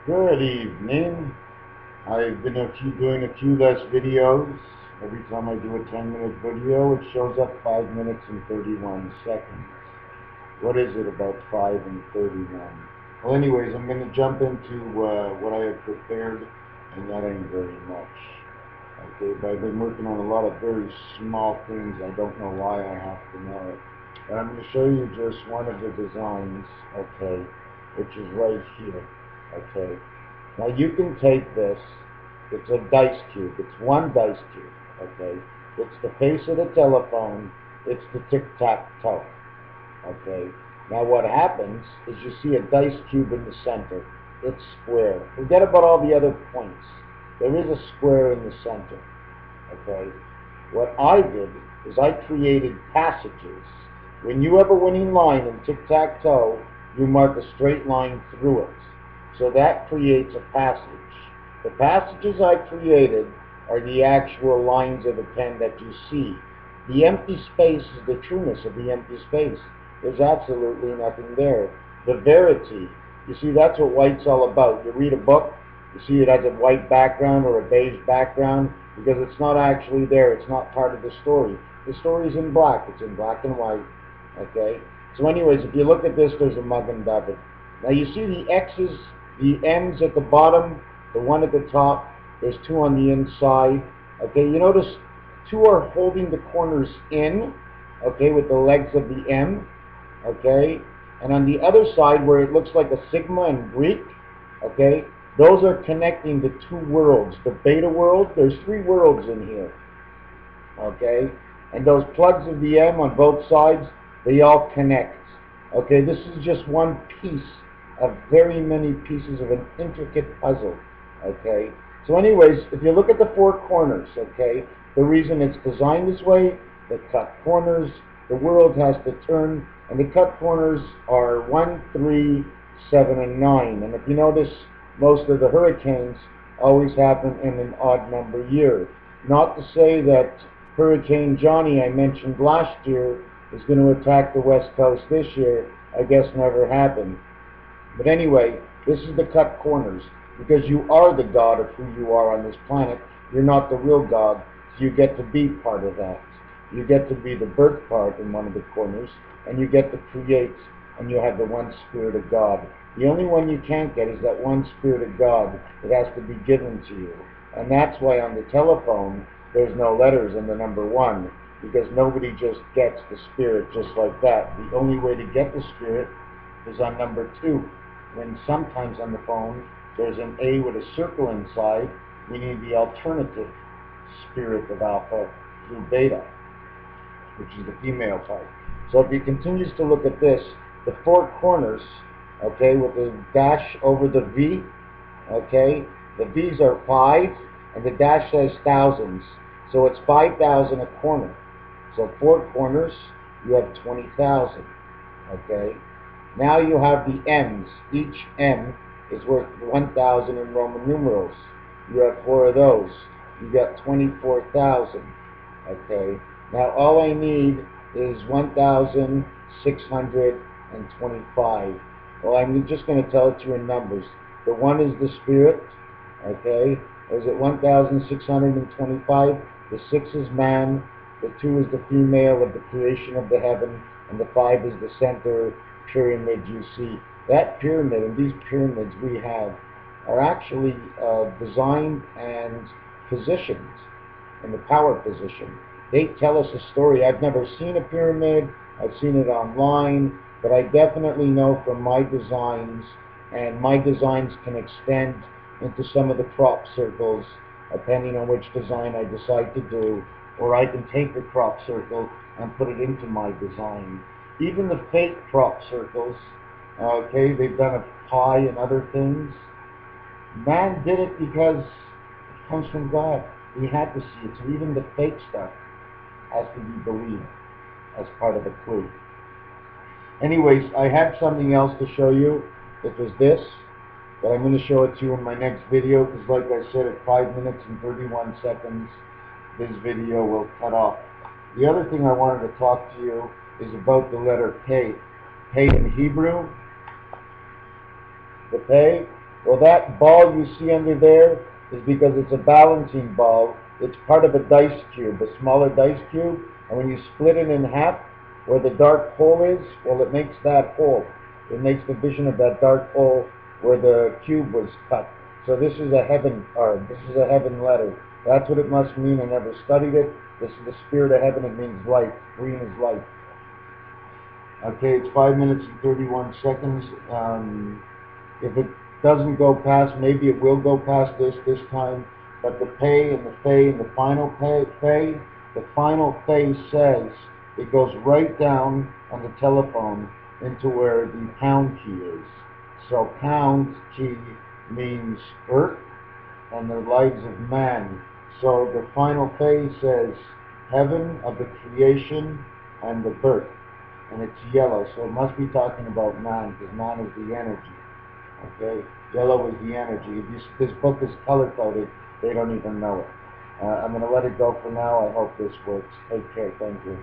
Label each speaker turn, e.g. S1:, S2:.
S1: Good evening. I've been doing a few less videos. Every time I do a 10-minute video, it shows up 5 minutes and 31 seconds. What is it about 5 and 31? Well, anyways, I'm going to jump into what I have prepared, and that ain't very much. Okay, but I've been working on a lot of very small things. I don't know why I have to know it. But I'm going to show you just one of the designs, okay, which is right here. Okay, now you can take this, it's a dice cube, it's one dice cube, okay, it's the face of the telephone, it's the tic-tac-toe, okay. Now what happens is you see a dice cube in the center, it's square, forget about all the other points, there is a square in the center, okay. What I did is I created passages. When you have a winning line in tic-tac-toe, you mark a straight line through it. So that creates a passage. The passages I created are the actual lines of the pen that you see. The empty space is the trueness of the empty space. There's absolutely nothing there. The verity, you see, that's what white's all about. You read a book, you see it has a white background or a beige background because it's not actually there. It's not part of the story. The story's in black. It's in black and white. Okay? So anyways, if you look at this, there's a mug and David. Now you see the X's, the M's at the bottom, the one at the top, there's two on the inside. Okay, you notice two are holding the corners in, okay, with the legs of the M, okay, and on the other side where it looks like a sigma in Greek, okay, those are connecting the two worlds. The beta world, there's three worlds in here, okay, and those plugs of the M on both sides, they all connect. Okay, this is just one piece of very many pieces of an intricate puzzle, okay? So anyways, if you look at the four corners, okay, the reason it's designed this way, the cut corners, the world has to turn, and the cut corners are 1, 3, 7, and 9. And if you notice, most of the hurricanes always happen in an odd number year. Not to say that Hurricane Johnny I mentioned last year is going to attack the West Coast this year. I guess never happened. But anyway, this is the cut corners, because you are the God of who you are on this planet. You're not the real God, so you get to be part of that. You get to be the birth part in one of the corners, and you get to create, and you have the one Spirit of God. The only one you can't get is that one Spirit of God that has to be given to you. And that's why on the telephone, there's no letters in the number 1, because nobody just gets the Spirit just like that. The only way to get the Spirit is on number 2. When sometimes on the phone there's an A with a circle inside, we need the alternative spirit of alpha through beta, which is the female type. So if you continue to look at this, the four corners, okay, with the dash over the V, okay, the V's are 5 and the dash says thousands, so it's 5,000 a corner. So 4 corners, you have 20,000, okay. Now you have the M's. Each M is worth 1,000 in Roman numerals. You have 4 of those. You got 24,000. Okay. Now all I need is 1,625. Well, I'm just going to tell it to you in numbers. The 1 is the spirit. Okay. Is it 1,625? The 6 is man. The 2 is the female of the creation of the heaven. And the 5 is the center pyramid you see. That pyramid and these pyramids we have are actually designed and positioned in the power position. They tell us a story. I've never seen a pyramid, I've seen it online, but I definitely know from my designs, and my designs can extend into some of the crop circles depending on which design I decide to do, or I can take the crop circle and put it into my design. Even the fake crop circles, okay, they've done a pie and other things. Man did it because it comes from God. We had to see it. So even the fake stuff has to be believed as part of the clue. Anyways, I have something else to show you. It was this, but I'm going to show it to you in my next video, because like I said, at 5 minutes and 31 seconds, this video will cut off. The other thing I wanted to talk to you is about the letter P. P in Hebrew, the P Well, that ball you see under there is because it's a balancing ball. It's part of a dice cube, a smaller dice cube, and when you split it in half, where the dark hole is, well, it makes that hole. It makes the vision of that dark hole where the cube was cut. So this is a heaven card. This is a heaven letter. That's what it must mean. I never studied it. This is the spirit of heaven. It means life. Green is life. Okay, it's 5 minutes and 31 seconds. If it doesn't go past, maybe it will go past this time. But the pay and the fay and the final pay, the final pay says it goes right down on the telephone into where the pound key is. So pound key means earth and the lives of man. So the final phase says heaven of the creation and the birth. And it's yellow, so it must be talking about man, because man is the energy. Okay? Yellow is the energy. If this book is color-coded, they don't even know it. I'm going to let it go for now. I hope this works. Take care. Thank you.